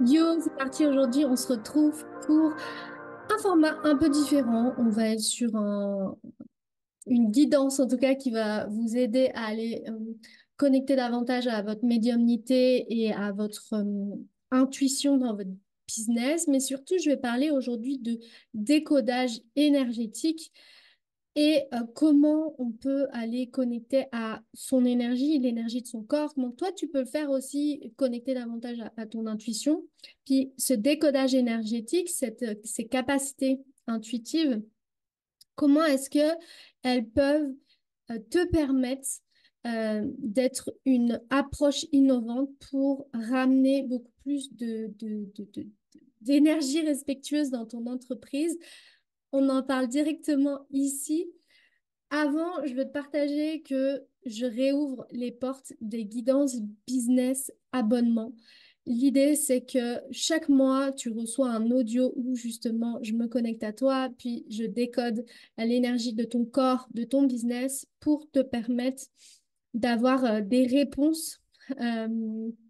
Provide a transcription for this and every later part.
Yo, c'est parti aujourd'hui, on se retrouve pour un format un peu différent. On va être sur une guidance en tout cas qui va vous aider à aller connecter davantage à votre médiumnité et à votre intuition dans votre business. Mais surtout, je vais parler aujourd'hui de décodage énergétique et comment on peut aller connecter à son énergie, l'énergie de son corps. Donc toi, tu peux le faire aussi, connecter davantage à ton intuition. Puis ce décodage énergétique, ces capacités intuitives, comment est-ce que elles peuvent te permettre d'être une approche innovante pour ramener beaucoup plus d'énergie respectueuse dans ton entreprise. On en parle directement ici. Avant, je veux te partager que je réouvre les portes des guidances business abonnement. L'idée, c'est que chaque mois, tu reçois un audio où justement je me connecte à toi, puis je décode l'énergie de ton corps, de ton business pour te permettre d'avoir des réponses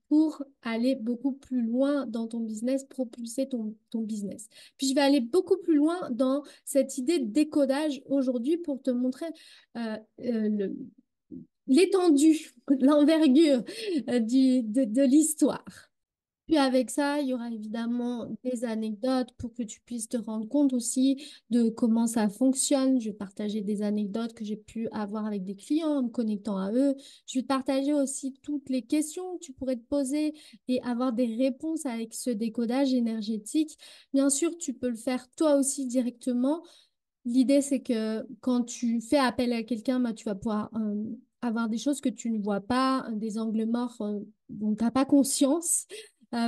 pour aller beaucoup plus loin dans ton business, propulser ton business. Puis je vais aller beaucoup plus loin dans cette idée de décodage aujourd'hui pour te montrer euh, euh, le- l'étendue, l'envergure de l'histoire. Puis avec ça, il y aura évidemment des anecdotes pour que tu puisses te rendre compte aussi de comment ça fonctionne. Je vais partager des anecdotes que j'ai pu avoir avec des clients en me connectant à eux. Je vais te partager aussi toutes les questions que tu pourrais te poser et avoir des réponses avec ce décodage énergétique. Bien sûr, tu peux le faire toi aussi directement. L'idée, c'est que quand tu fais appel à quelqu'un, bah, tu vas pouvoir avoir des choses que tu ne vois pas, des angles morts dont tu n'as pas conscience,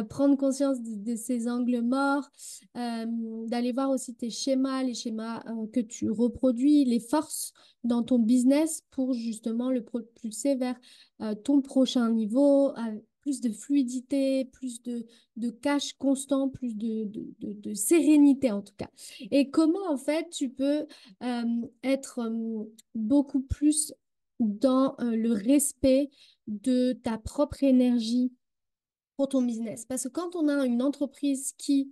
prendre conscience de ces angles morts, d'aller voir aussi tes schémas, les schémas que tu reproduis, les forces dans ton business pour justement le propulser vers ton prochain niveau, plus de fluidité, plus de cash constant, plus de sérénité en tout cas. Et comment, en fait, tu peux être beaucoup plus dans le respect de ta propre énergie pour ton business. Parce que quand on a une entreprise qui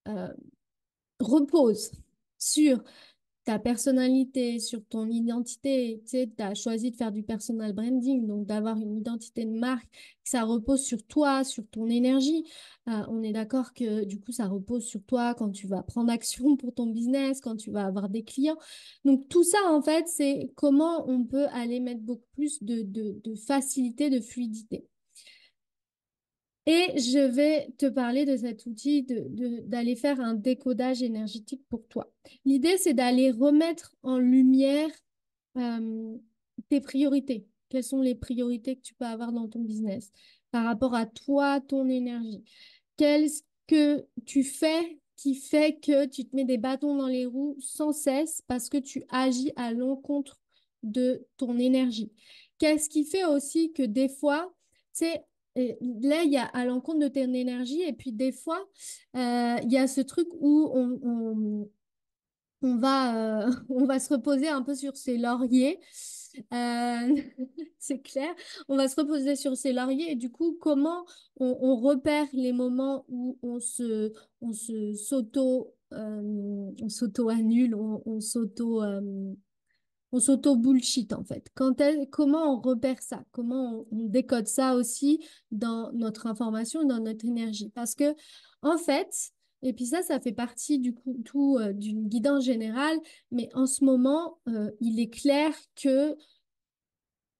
euh, repose sur ta personnalité, sur ton identité. Tu sais, tu as choisi de faire du personal branding, donc d'avoir une identité de marque, que ça repose sur toi, sur ton énergie. On est d'accord que du coup, ça repose sur toi quand tu vas prendre action pour ton business, quand tu vas avoir des clients. Donc tout ça, en fait, c'est comment on peut aller mettre beaucoup plus de facilité, de fluidité. Et je vais te parler de cet outil d'aller faire un décodage énergétique pour toi. L'idée, c'est d'aller remettre en lumière euh, tes priorités. Quelles sont les priorités que tu peux avoir dans ton business par rapport à toi, ton énergie? Qu'est-ce que tu fais qui fait que tu te mets des bâtons dans les roues sans cesse parce que tu agis à l'encontre de ton énergie? Qu'est-ce qui fait aussi que des fois, tu sais, là, il y a à l'encontre de ton énergie et puis des fois, il y a ce truc où on va se reposer un peu sur ses lauriers. Euh, c'est clair. On va se reposer sur ses lauriers. Et du coup, comment on repère les moments où on s'auto-annule, on s'auto-bullshit en fait. Comment on repère ça? Comment on décode ça aussi dans notre information, dans notre énergie? Parce que, en fait, et puis ça fait partie du coup d'une guidance générale, mais en ce moment, il est clair que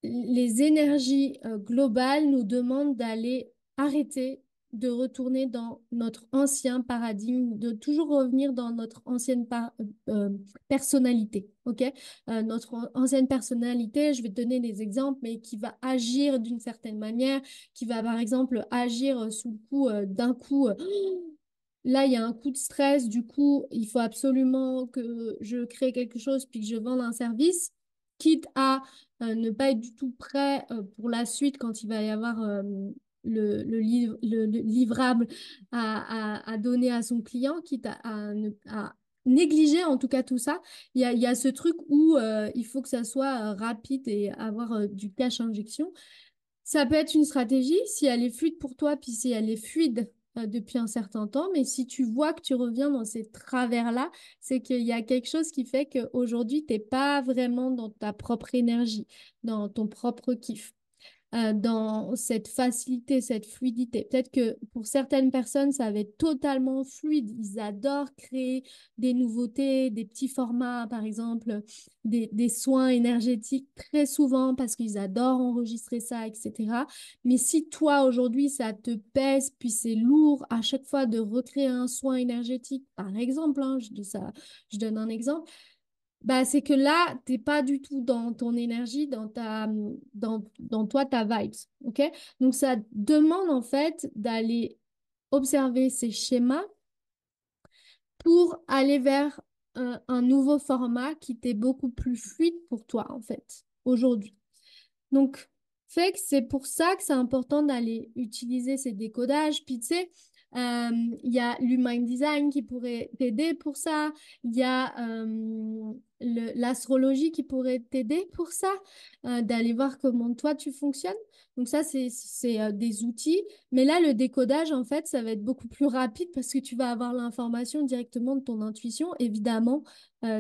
les énergies globales nous demandent d'aller arrêter de retourner dans notre ancien paradigme, de toujours revenir dans notre ancienne personnalité, ok? Notre ancienne personnalité, je vais te donner des exemples, mais qui va agir d'une certaine manière, qui va par exemple agir sous le coup d'un coup. Là, il y a un coup de stress, du coup, il faut absolument que je crée quelque chose puis que je vende un service, quitte à ne pas être du tout prêt pour la suite quand il va y avoir le livrable à donner à son client, quitte à négliger en tout cas tout ça. Il y a ce truc où il faut que ça soit rapide et avoir du cash injection. Ça peut être une stratégie si elle est fluide pour toi, puis si elle est fluide depuis un certain temps, mais si tu vois que tu reviens dans ces travers-là, c'est qu'il y a quelque chose qui fait qu'aujourd'hui, tu n'es pas vraiment dans ta propre énergie, dans ton propre kiff, dans cette facilité, cette fluidité. Peut-être que pour certaines personnes, ça va être totalement fluide. Ils adorent créer des nouveautés, des petits formats, par exemple, des soins énergétiques très souvent parce qu'ils adorent enregistrer ça, etc. Mais si toi, aujourd'hui, ça te pèse, puis c'est lourd à chaque fois de recréer un soin énergétique, par exemple, hein, je dis ça, je donne un exemple, bah, c'est que là, t'es pas du tout dans ton énergie, dans toi, ta vibes. OK? Donc, ça demande en fait d'aller observer ces schémas pour aller vers un nouveau format qui t'est beaucoup plus fluide pour toi, en fait, aujourd'hui. Donc, fait que c'est pour ça que c'est important d'aller utiliser ces décodages. Puis, tu sais, il y a l'human design qui pourrait t'aider pour ça. Il y a l'astrologie qui pourrait t'aider pour ça, d'aller voir comment toi tu fonctionnes. Donc, ça, c'est des outils. Mais là, le décodage, en fait, ça va être beaucoup plus rapide parce que tu vas avoir l'information directement de ton intuition. Évidemment,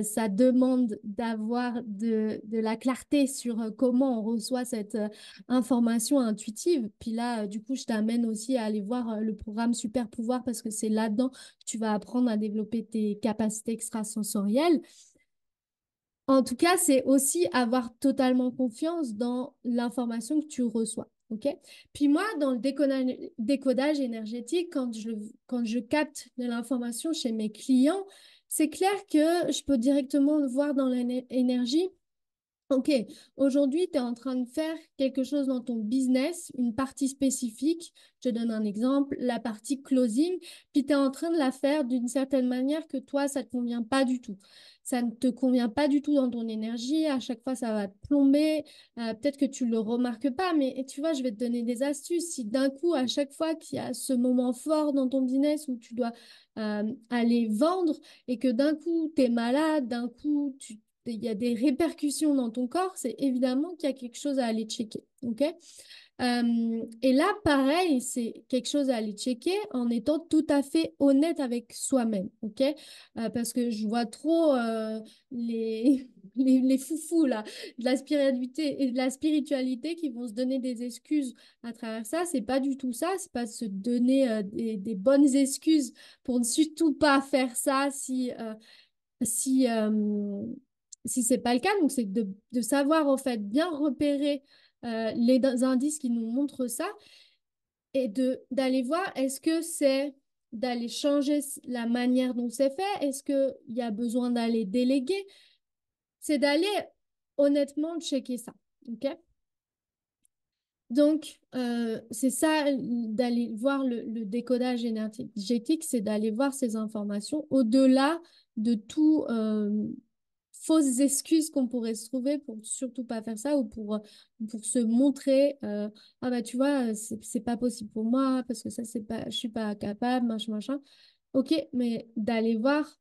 ça demande d'avoir de la clarté sur comment on reçoit cette information intuitive. Puis là, du coup, je t'amène aussi à aller voir le programme Super Pouvoir parce que c'est là-dedans que tu vas apprendre à développer tes capacités extrasensorielles. En tout cas, c'est aussi avoir totalement confiance dans l'information que tu reçois. OK? Puis moi, dans le décodage énergétique, quand je capte de l'information chez mes clients, c'est clair que je peux directement voir dans l'énergie. Ok, aujourd'hui, tu es en train de faire quelque chose dans ton business, une partie spécifique. Je te donne un exemple, la partie closing, puis tu es en train de la faire d'une certaine manière que toi, ça ne te convient pas du tout. Ça ne te convient pas du tout dans ton énergie. À chaque fois, ça va te plomber. Peut-être que tu ne le remarques pas, mais tu vois, je vais te donner des astuces. Si d'un coup, à chaque fois qu'il y a ce moment fort dans ton business où tu dois aller vendre et que d'un coup, tu es malade, d'un coup, il y a des répercussions dans ton corps, c'est évidemment qu'il y a quelque chose à aller checker. OK? Et là, pareil, c'est quelque chose à aller checker en étant tout à fait honnête avec soi-même. OK? Parce que je vois trop les foufous là, de la spiritualité et de la spiritualité qui vont se donner des excuses à travers ça. C'est pas du tout ça. C'est pas se donner des bonnes excuses pour ne surtout pas faire ça si, si c'est pas le cas, donc c'est de savoir en fait bien repérer les indices qui nous montrent ça et d'aller voir est-ce que c'est d'aller changer la manière dont c'est fait, est-ce qu'il y a besoin d'aller déléguer, c'est d'aller honnêtement checker ça. OK? Donc, c'est ça, d'aller voir le décodage énergétique, c'est d'aller voir ces informations au-delà de tout fausses excuses qu'on pourrait se trouver pour surtout pas faire ça ou pour se montrer, ah bah tu vois, c'est pas possible pour moi parce que ça, c'est pas, je suis pas capable, machin, machin. Ok, mais d'aller voir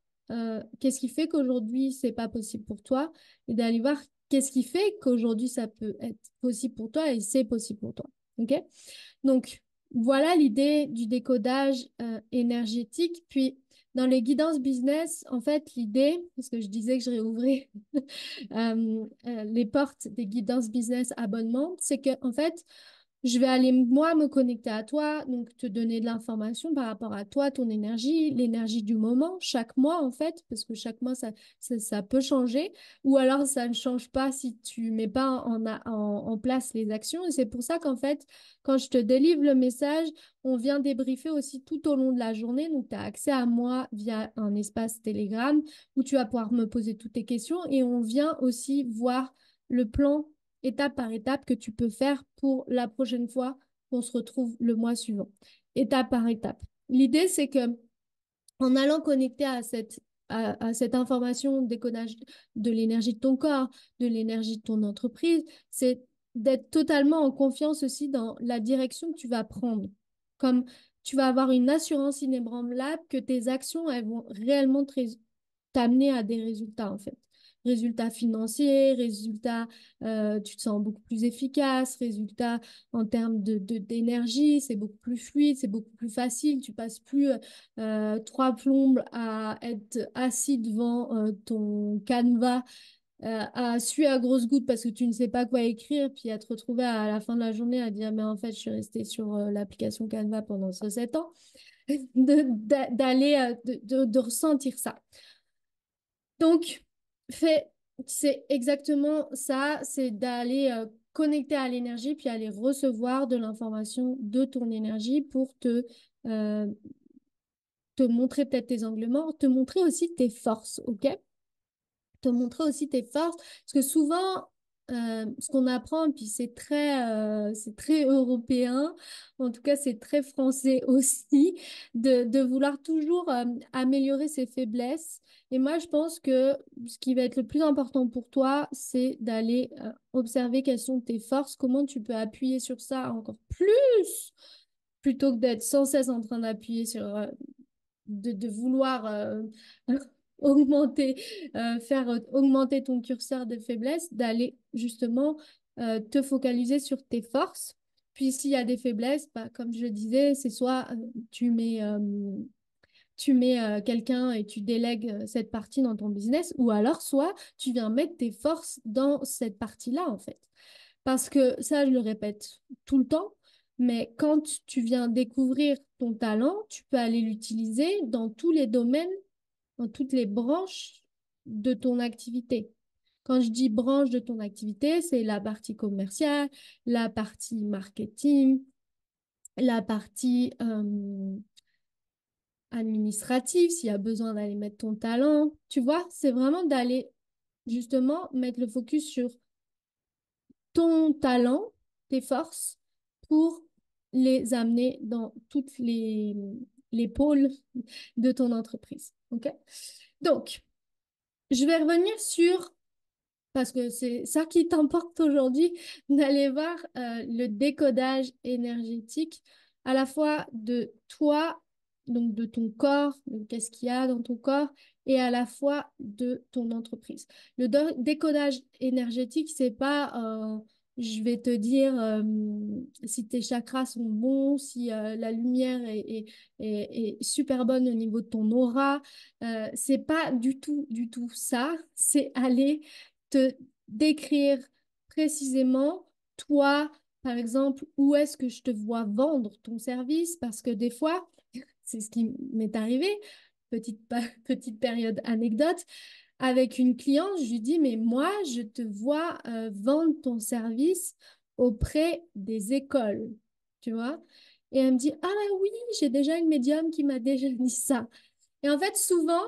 qu'est-ce qui fait qu'aujourd'hui, c'est pas possible pour toi et d'aller voir qu'est-ce qui fait qu'aujourd'hui, ça peut être possible pour toi et c'est possible pour toi. Ok? Donc, voilà l'idée du décodage énergétique. Puis, dans les guidances business, en fait, l'idée, parce que je disais que je réouvrais les portes des guidances business abonnement, c'est que, en fait, je vais aller, moi, me connecter à toi, donc te donner de l'information par rapport à toi, ton énergie, l'énergie du moment, chaque mois, en fait, parce que chaque mois, ça peut changer, ou alors ça ne change pas si tu mets pas en place les actions. Et c'est pour ça qu'en fait, quand je te délivre le message, on vient débriefer aussi tout au long de la journée. Donc, tu as accès à moi via un espace Telegram où tu vas pouvoir me poser toutes tes questions et on vient aussi voir le plan étape par étape que tu peux faire pour la prochaine fois qu'on se retrouve le mois suivant. Étape par étape. L'idée, c'est que en allant connecter à cette information, décodage de l'énergie de ton corps, de l'énergie de ton entreprise, c'est d'être totalement en confiance aussi dans la direction que tu vas prendre. Comme tu vas avoir une assurance inébranlable que tes actions, elles vont réellement t'amener à des résultats, en fait. résultats financiers, résultats, tu te sens beaucoup plus efficace, résultats en termes d'énergie, c'est beaucoup plus fluide, c'est beaucoup plus facile. Tu passes plus trois plombes à être assis devant ton canevas à suer à grosses gouttes parce que tu ne sais pas quoi écrire, puis à te retrouver à la fin de la journée à dire, mais en fait, je suis restée sur l'application Canva pendant ce 7 ans, d'aller, de ressentir ça. Donc, fais, c'est exactement ça, c'est d'aller connecter à l'énergie, puis aller recevoir de l'information de ton énergie pour euh, te montrer peut-être tes angles morts, te montrer aussi tes forces, ok? Te montrer aussi tes forces. Parce que souvent, ce qu'on apprend, puis c'est très européen, en tout cas c'est très français aussi, de vouloir toujours améliorer ses faiblesses. Et moi, je pense que ce qui va être le plus important pour toi, c'est d'aller observer quelles sont tes forces, comment tu peux appuyer sur ça encore plus, plutôt que d'être sans cesse en train d'appuyer sur de vouloir augmenter, faire augmenter ton curseur de faiblesse, d'aller justement te focaliser sur tes forces. Puis s'il y a des faiblesses, bah, comme je le disais, c'est soit tu mets quelqu'un et tu délègues cette partie dans ton business, ou alors soit tu viens mettre tes forces dans cette partie-là, en fait. Parce que ça, je le répète tout le temps, mais quand tu viens découvrir ton talent, tu peux aller l'utiliser dans tous les domaines, dans toutes les branches de ton activité. Quand je dis branche de ton activité, c'est la partie commerciale, la partie marketing, la partie administrative, s'il y a besoin d'aller mettre ton talent. Tu vois, c'est vraiment d'aller justement mettre le focus sur ton talent, tes forces, pour les amener dans toutes les pôles de ton entreprise. OK? Donc, je vais revenir sur, parce que c'est ça qui t'importe aujourd'hui, d'aller voir le décodage énergétique à la fois de toi, donc de ton corps, de qu'est-ce qu'il y a dans ton corps, et à la fois de ton entreprise. Le décodage énergétique, c'est pas je vais te dire si tes chakras sont bons, si la lumière est super bonne au niveau de ton aura. C'est pas du tout ça. C'est aller te décrire précisément, toi, par exemple, où est-ce que je te vois vendre ton service, parce que des fois, c'est ce qui m'est arrivé, petite période anecdote, avec une cliente, je lui dis, mais moi, je te vois vendre ton service auprès des écoles, tu vois? Et elle me dit, ah oui, j'ai déjà une médium qui m'a déjà dit ça. Et en fait, souvent,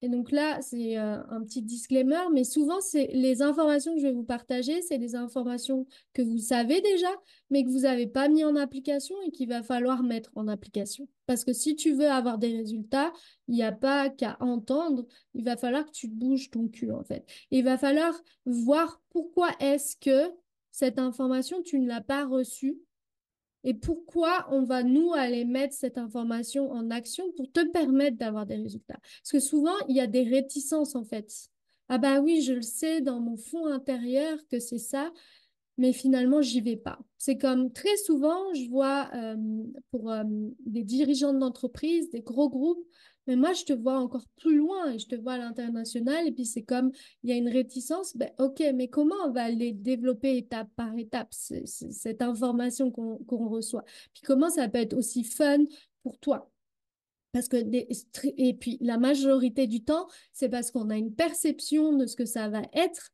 et donc là, c'est un petit disclaimer, mais souvent, c'est les informations que je vais vous partager, c'est des informations que vous savez déjà, mais que vous n'avez pas mis en application et qu'il va falloir mettre en application. Parce que si tu veux avoir des résultats, il n'y a pas qu'à entendre, il va falloir que tu te bouges ton cul, en fait. Et il va falloir voir pourquoi est-ce que cette information, tu ne l'as pas reçue et pourquoi on va, nous, aller mettre cette information en action pour te permettre d'avoir des résultats? Parce que souvent, il y a des réticences, en fait. Ah bah oui, je le sais dans mon fond intérieur que c'est ça, mais finalement, j'y vais pas. C'est comme très souvent, je vois pour des dirigeants d'entreprise, des gros groupes, mais moi, je te vois encore plus loin et je te vois à l'international. Et puis, c'est comme, il y a une réticence, ben, ok, mais comment on va les développer étape par étape, cette information qu'on reçoit? Puis, comment ça peut être aussi fun pour toi? Parce que et puis la majorité du temps, c'est parce qu'on a une perception de ce que ça va être,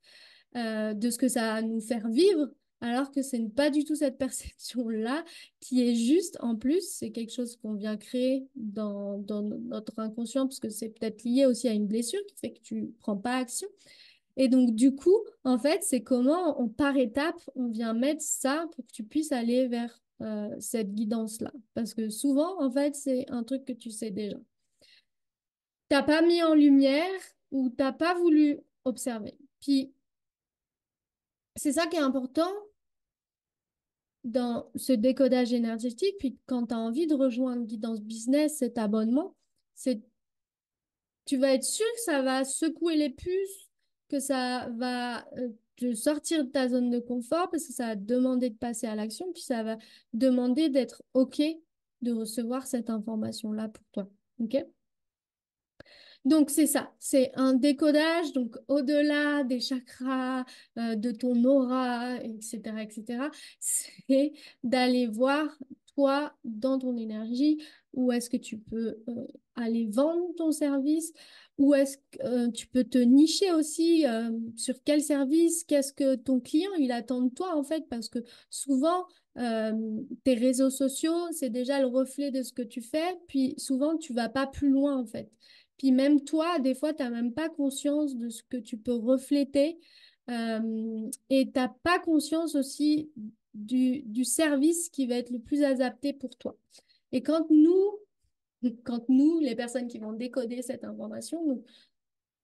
de ce que ça va nous faire vivre, alors que ce n'est pas du tout cette perception-là qui est juste, en plus, c'est quelque chose qu'on vient créer dans notre inconscient, parce que c'est peut-être lié aussi à une blessure qui fait que tu prends pas action. Et donc, du coup, en fait, c'est comment, par étape, on vient mettre ça pour que tu puisses aller vers cette guidance-là. Parce que souvent, en fait, c'est un truc que tu sais déjà. T'as pas mis en lumière ou t'as pas voulu observer. Puis, c'est ça qui est important dans ce décodage énergétique. Puis, quand tu as envie de rejoindre Guidance Business, cet abonnement, c'est tu vas être sûr que ça va secouer les puces que ça va te sortir de ta zone de confort parce que ça va te demander de passer à l'action, puis ça va demander d'être OK de recevoir cette information-là pour toi. OK? Donc, c'est ça, c'est un décodage, donc au-delà des chakras, de ton aura, etc., etc., c'est d'aller voir, toi, dans ton énergie, où est-ce que tu peux aller vendre ton service, où est-ce que tu peux te nicher aussi, sur quel service, qu'est-ce que ton client, il attend de toi, en fait, parce que souvent, euh, tes réseaux sociaux, c'est déjà le reflet de ce que tu fais, puis souvent, tu vas pas plus loin, en fait. Puis même toi, des fois, tu n'as même pas conscience de ce que tu peux refléter et tu n'as pas conscience aussi du service qui va être le plus adapté pour toi. Et quand nous, les personnes qui vont décoder cette information, donc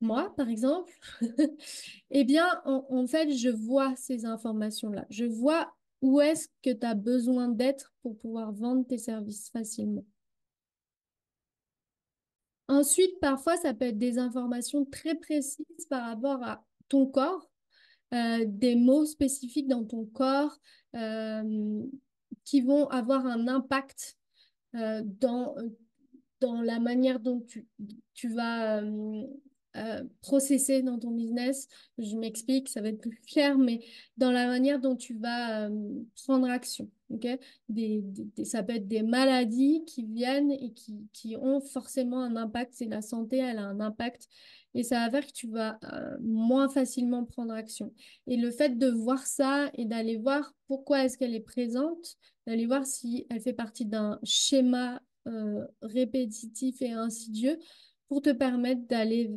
moi, par exemple, eh bien, en fait, je vois ces informations-là. Je vois où est-ce que tu as besoin d'être pour pouvoir vendre tes services facilement. Ensuite, parfois, ça peut être des informations très précises par rapport à ton corps, des mots spécifiques dans ton corps euh, qui vont avoir un impact dans la manière dont tu vas processer dans ton business. Je m'explique, ça va être plus clair, mais dans la manière dont tu vas prendre action. Ok. Ça peut être des maladies qui viennent et qui ont forcément un impact. C'est la santé, elle a un impact. Et ça va faire que tu vas moins facilement prendre action. Et le fait de voir ça et d'aller voir pourquoi est-ce qu'elle est présente, d'aller voir si elle fait partie d'un schéma répétitif et insidieux pour te permettre d'aller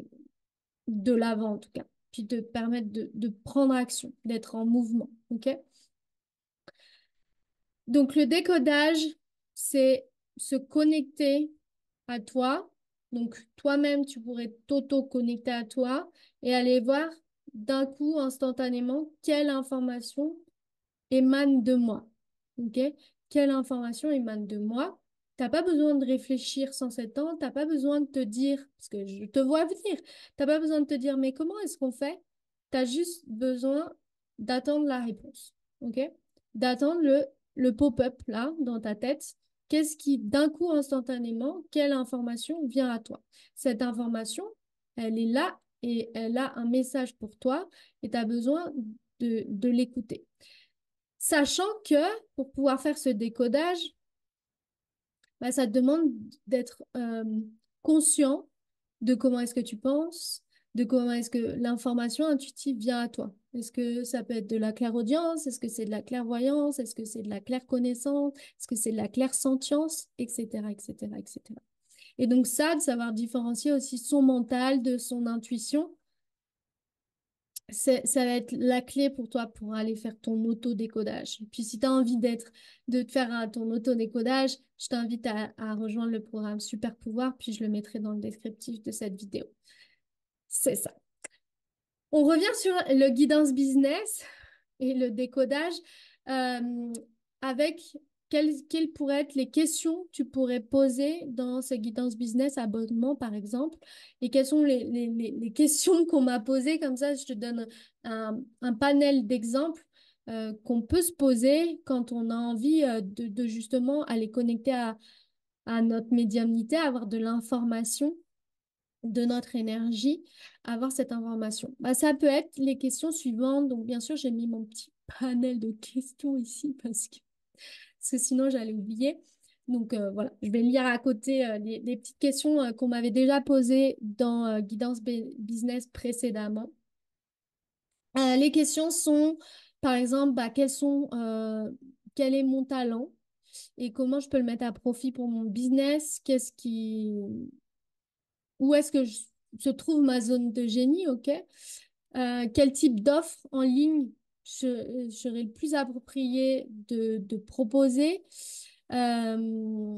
de l'avant en tout cas, puis te permettre de prendre action, d'être en mouvement. OK? Donc le décodage, c'est se connecter à toi. Donc toi-même, tu pourrais t'auto-connecter à toi et aller voir d'un coup, instantanément, quelle information émane de moi. OK? Quelle information émane de moi? T'as pas besoin de réfléchir sans cet temps, t'as pas besoin de te dire, parce que je te vois venir, t'as pas besoin de te dire, mais comment est-ce qu'on fait? T'as juste besoin d'attendre la réponse. OK? D'attendre le pop-up là, dans ta tête. Qu'est-ce qui, d'un coup, instantanément, quelle information vient à toi? Cette information, elle est là et elle a un message pour toi et tu as besoin de l'écouter. Sachant que pour pouvoir faire ce décodage, bah, ça te demande d'être conscient de comment est-ce que tu penses, de comment est-ce que l'information intuitive vient à toi. Est-ce que ça peut être de la clairaudience? Est-ce que c'est de la clairvoyance? Est-ce que c'est de la clairconnaissance? Est-ce que c'est de la clairsentience? Etc., etc., etc. Et donc ça, de savoir différencier aussi son mental de son intuition, ça va être la clé pour toi pour aller faire ton auto-décodage. Puis si tu as envie de te faire ton auto-décodage, je t'invite à rejoindre le programme Super Pouvoir, puis je le mettrai dans le descriptif de cette vidéo. C'est ça. On revient sur le guidance business et le décodage euh, avec quelles pourraient être les questions que tu pourrais poser dans ce guidance business abonnement, par exemple, et quelles sont les questions qu'on m'a posées. Comme ça, je te donne un panel d'exemples qu'on peut se poser quand on a envie de justement aller connecter à notre médiumnité, avoir de l'information de notre énergie, avoir cette information. Bah, ça peut être les questions suivantes. Donc, bien sûr, j'ai mis mon petit panel de questions ici parce que sinon, j'allais oublier. Donc, voilà, je vais lire à côté les petites questions qu'on m'avait déjà posées dans Guidance Business précédemment. Les questions sont, par exemple, bah, quel est mon talent et comment je peux le mettre à profit pour mon business? Où est-ce que se trouve ma zone de génie, ok? Quel type d'offre en ligne serait le plus approprié de proposer? Euh,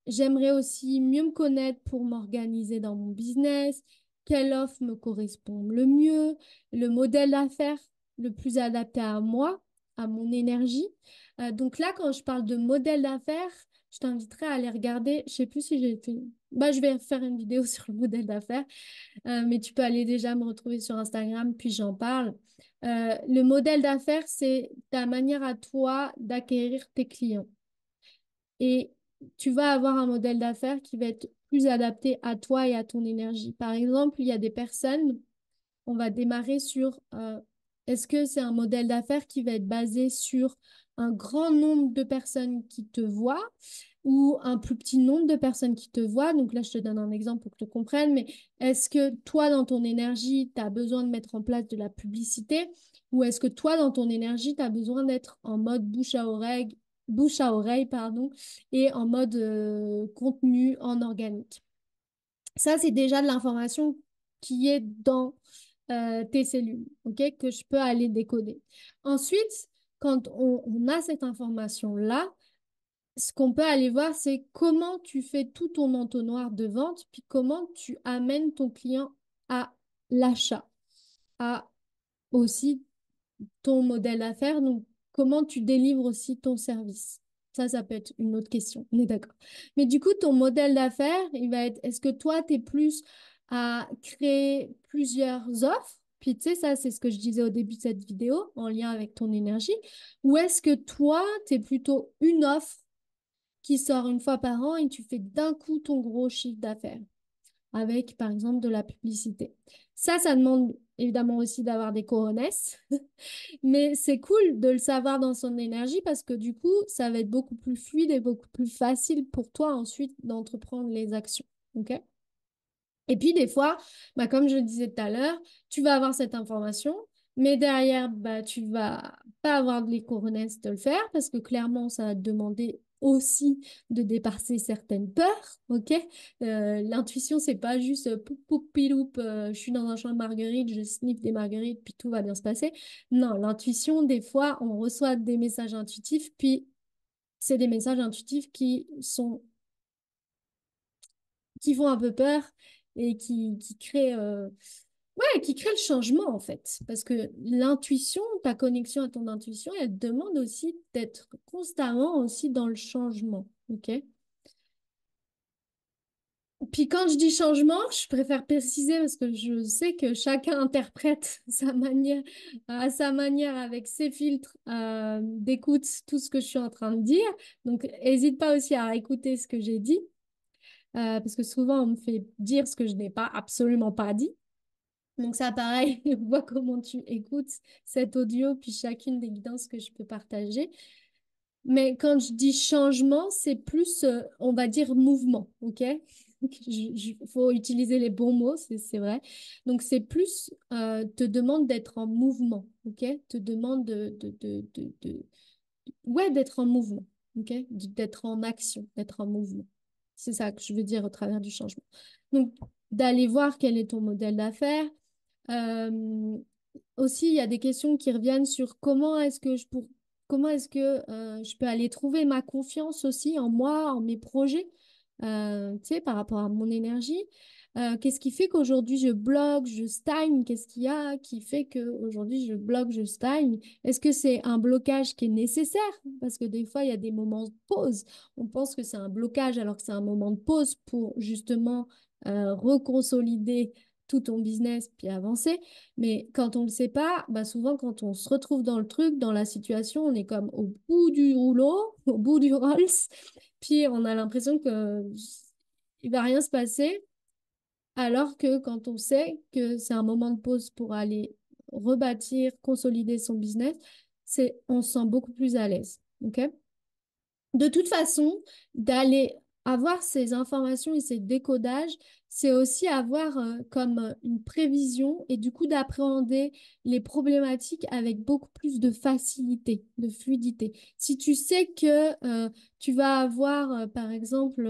J'aimerais aussi mieux me connaître pour m'organiser dans mon business. Quelle offre me correspond le mieux? Le modèle d'affaires le plus adapté à moi, à mon énergie. Donc là, quand je parle de modèle d'affaires, je t'inviterai à aller regarder. Je sais plus si j'ai fait. Bah, je vais faire une vidéo sur le modèle d'affaires, mais tu peux aller déjà me retrouver sur Instagram, puis j'en parle. Le modèle d'affaires, c'est ta manière à toi d'acquérir tes clients. Et tu vas avoir un modèle d'affaires qui va être plus adapté à toi et à ton énergie. Par exemple, il y a des personnes, on va démarrer sur, est-ce que c'est un modèle d'affaires qui va être basé sur un grand nombre de personnes qui te voient ou un plus petit nombre de personnes qui te voient? Donc là, je te donne un exemple pour que tu comprennes, mais est-ce que toi, dans ton énergie, tu as besoin de mettre en place de la publicité ou est-ce que toi, dans ton énergie, tu as besoin d'être en mode bouche à oreille, pardon, et en mode contenu en organique? Ça, c'est déjà de l'information qui est dans tes cellules, ok, que je peux aller décoder. Ensuite, quand on a cette information-là, ce qu'on peut aller voir, c'est comment tu fais tout ton entonnoir de vente, puis comment tu amènes ton client à l'achat, à aussi ton modèle d'affaires, donc comment tu délivres aussi ton service. Ça peut être une autre question, on est d'accord. Mais du coup, ton modèle d'affaires, il va être, est-ce que toi, tu es plus à créer plusieurs offres? Puis tu sais, ça, c'est ce que je disais au début de cette vidéo, en lien avec ton énergie. Ou est-ce que toi, tu es plutôt une offre qui sort une fois par an et tu fais d'un coup ton gros chiffre d'affaires avec, par exemple, de la publicité. Ça demande évidemment aussi d'avoir des cojones. Mais c'est cool de le savoir dans son énergie parce que du coup, ça va être beaucoup plus fluide et beaucoup plus facile pour toi ensuite d'entreprendre les actions. OK? Et puis des fois, bah, comme je le disais tout à l'heure, tu vas avoir cette information, mais derrière, bah, tu vas pas avoir les couronnes de le faire parce que clairement, ça va te demander aussi de dépasser certaines peurs, ok? L'intuition, c'est pas juste poup poup piloup, je suis dans un champ de marguerites, je sniffe des marguerites, puis tout va bien se passer. Non, l'intuition, des fois, on reçoit des messages intuitifs, puis c'est des messages intuitifs qui font un peu peur et qui créent, ouais, qui créent le changement en fait. Parce que l'intuition, ta connexion à ton intuition, elle te demande aussi d'être constamment aussi dans le changement. OK? Puis quand je dis changement, je préfère préciser parce que je sais que chacun interprète sa manière, à sa manière avec ses filtres d'écoute tout ce que je suis en train de dire. Donc, n'hésite pas aussi à écouter ce que j'ai dit. Parce que souvent, on me fait dire ce que je n'ai pas absolument pas dit. Donc ça, pareil, vois comment tu écoutes cet audio, puis chacune des guidances que je peux partager. Mais quand je dis changement, c'est plus, on va dire, mouvement, OK? Il faut utiliser les bons mots, c'est vrai. Donc c'est plus, te demande d'être en mouvement, OK? Te demande ouais, d'être en mouvement, ok? D'être en action, d'être en mouvement. C'est ça que je veux dire au travers du changement. Donc, d'aller voir quel est ton modèle d'affaires. Euh, Aussi, il y a des questions qui reviennent sur comment est-ce que je peux aller trouver ma confiance aussi en moi, en mes projets, tu sais, par rapport à mon énergie. Qu'est-ce qui fait qu'aujourd'hui je bloque, je stagne? Qu'est-ce qu'il y a qui fait qu'aujourd'hui je bloque, je stagne? Est-ce que c'est un blocage qui est nécessaire? Parce que des fois, il y a des moments de pause. On pense que c'est un blocage alors que c'est un moment de pause pour justement reconsolider tout ton business puis avancer. Mais quand on ne le sait pas, bah souvent quand on se retrouve dans le truc, dans la situation, on est comme au bout du rouleau, au bout du Rolls, puis on a l'impression que il va rien se passer, alors que quand on sait que c'est un moment de pause pour aller rebâtir, consolider son business, on se sent beaucoup plus à l'aise. OK? De toute façon, d'aller avoir ces informations et ces décodages, c'est aussi avoir comme une prévision et du coup d'appréhender les problématiques avec beaucoup plus de facilité, de fluidité. Si tu sais que tu vas avoir, par exemple,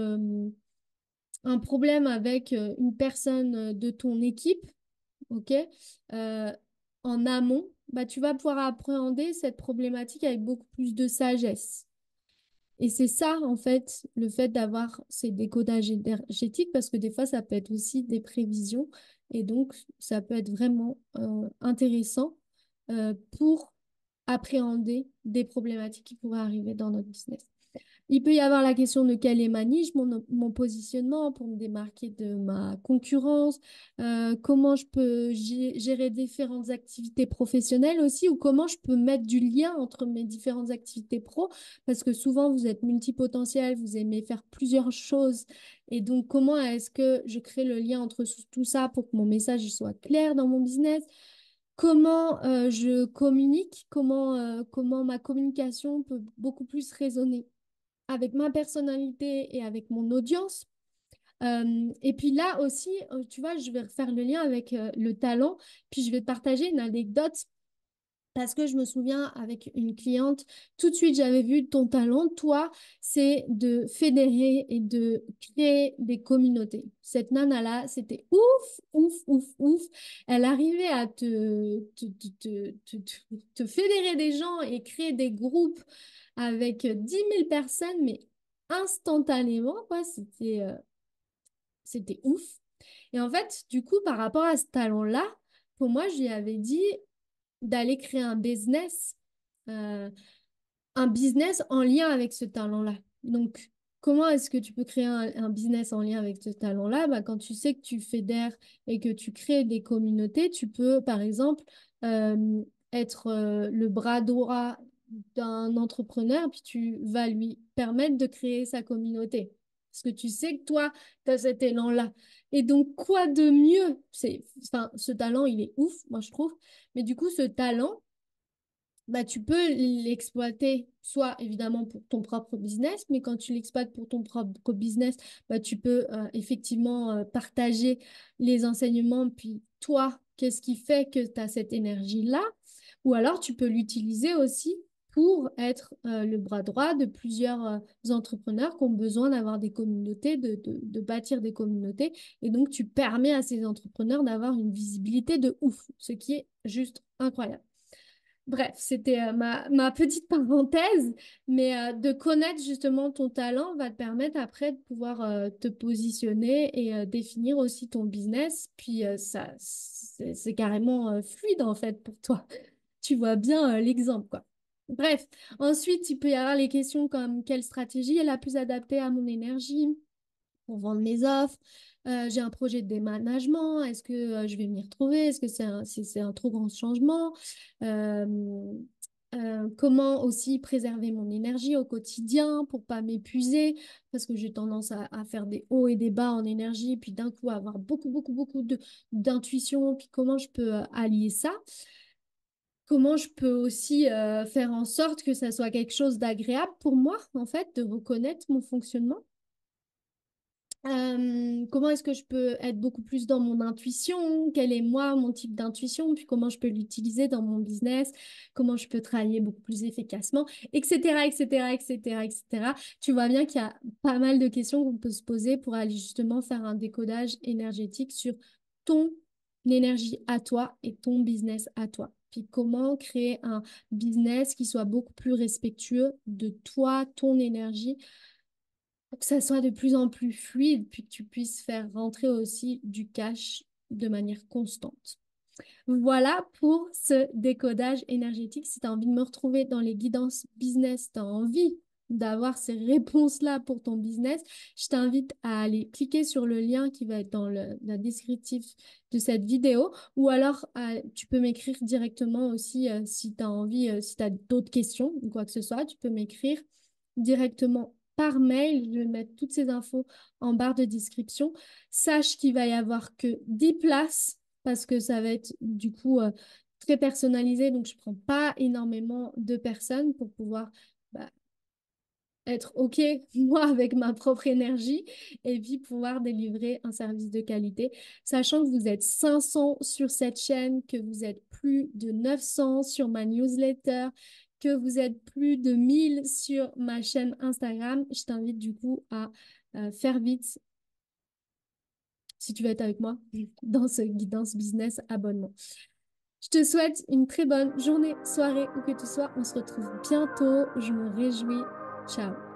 un problème avec une personne de ton équipe, ok, euh, en amont, bah, tu vas pouvoir appréhender cette problématique avec beaucoup plus de sagesse. Et c'est ça, en fait, le fait d'avoir ces décodages énergétiques, parce que des fois, ça peut être aussi des prévisions, et donc ça peut être vraiment intéressant pour appréhender des problématiques qui pourraient arriver dans notre business. Il peut y avoir la question de quelle est ma niche, mon positionnement pour me démarquer de ma concurrence, comment je peux gérer différentes activités professionnelles aussi, ou comment je peux mettre du lien entre mes différentes activités pro, parce que souvent vous êtes multipotentiel, vous aimez faire plusieurs choses, et donc comment est-ce que je crée le lien entre tout ça pour que mon message il soit clair dans mon business? Comment je communique, comment ma communication peut beaucoup plus résonner avec ma personnalité et avec mon audience. Et puis là aussi, tu vois, je vais refaire le lien avec le talent, puis je vais te partager une anecdote parce que je me souviens avec une cliente, tout de suite, j'avais vu ton talent, toi, c'est de fédérer et de créer des communautés. Cette nana-là, c'était ouf, ouf, ouf, ouf. Elle arrivait à te fédérer des gens et créer des groupes avec 10 000 personnes, mais instantanément, quoi, c'était ouf. Et en fait, du coup, par rapport à ce talent-là, pour moi, je lui avais dit d'aller créer euh, un business en lien avec ce talent-là. Donc, comment est-ce que tu peux créer un business en lien avec ce talent-là? Bah, quand tu sais que tu fédères et que tu crées des communautés, tu peux, par exemple, être le bras droit d'un entrepreneur, puis tu vas lui permettre de créer sa communauté. Parce que tu sais que toi, tu as cet élan-là. Et donc, quoi de mieux? Enfin, ce talent, il est ouf, moi, je trouve. Mais du coup, ce talent, bah, tu peux l'exploiter soit évidemment pour ton propre business, mais quand tu l'exploites pour ton propre business, bah, tu peux effectivement partager les enseignements, puis toi, qu'est-ce qui fait que tu as cette énergie-là? Ou alors tu peux l'utiliser aussi pour être le bras droit de plusieurs entrepreneurs qui ont besoin d'avoir des communautés, de bâtir des communautés. Et donc, tu permets à ces entrepreneurs d'avoir une visibilité de ouf, ce qui est juste incroyable. Bref, c'était ma petite parenthèse, mais de connaître justement ton talent va te permettre après de pouvoir te positionner et définir aussi ton business. Puis ça, c'est carrément fluide en fait pour toi. Tu vois bien l'exemple, quoi. Bref, ensuite, il peut y avoir les questions comme quelle stratégie est la plus adaptée à mon énergie pour vendre mes offres. J'ai un projet de déménagement. Est-ce que je vais m'y retrouver? Est-ce que c'est un trop grand changement? Euh, comment aussi préserver mon énergie au quotidien pour pas m'épuiser? Parce que j'ai tendance à faire des hauts et des bas en énergie, puis d'un coup avoir beaucoup, beaucoup, beaucoup d'intuition. Puis comment je peux allier ça? Comment je peux aussi faire en sorte que ça soit quelque chose d'agréable pour moi, en fait, de reconnaître mon fonctionnement? Comment est-ce que je peux être beaucoup plus dans mon intuition? Quel est moi, mon type d'intuition? Puis comment je peux l'utiliser dans mon business? Comment je peux travailler beaucoup plus efficacement? Etc., etc., etc., etc. Tu vois bien qu'il y a pas mal de questions qu'on peut se poser pour aller justement faire un décodage énergétique sur ton énergie à toi et ton business à toi. Puis comment créer un business qui soit beaucoup plus respectueux de toi, ton énergie pour que ça soit de plus en plus fluide, puis que tu puisses faire rentrer aussi du cash de manière constante. Voilà pour ce décodage énergétique. Si tu as envie de me retrouver dans les guidances business, tu as envie d'avoir ces réponses-là pour ton business, je t'invite à aller cliquer sur le lien qui va être dans la descriptif de cette vidéo ou alors tu peux m'écrire directement aussi si tu as envie, si tu as d'autres questions ou quoi que ce soit, tu peux m'écrire directement par mail. Je vais mettre toutes ces infos en barre de description. Sache qu'il va y avoir que 10 places parce que ça va être du coup très personnalisé. Donc, je ne prends pas énormément de personnes pour pouvoir bah, être OK, moi, avec ma propre énergie et puis pouvoir délivrer un service de qualité. Sachant que vous êtes 500 sur cette chaîne, que vous êtes plus de 900 sur ma newsletter, que vous êtes plus de 1000 sur ma chaîne Instagram, je t'invite du coup à faire vite si tu veux être avec moi dans ce guidance business abonnement. Je te souhaite une très bonne journée, soirée, où que tu sois. On se retrouve bientôt. Je me réjouis. Ciao.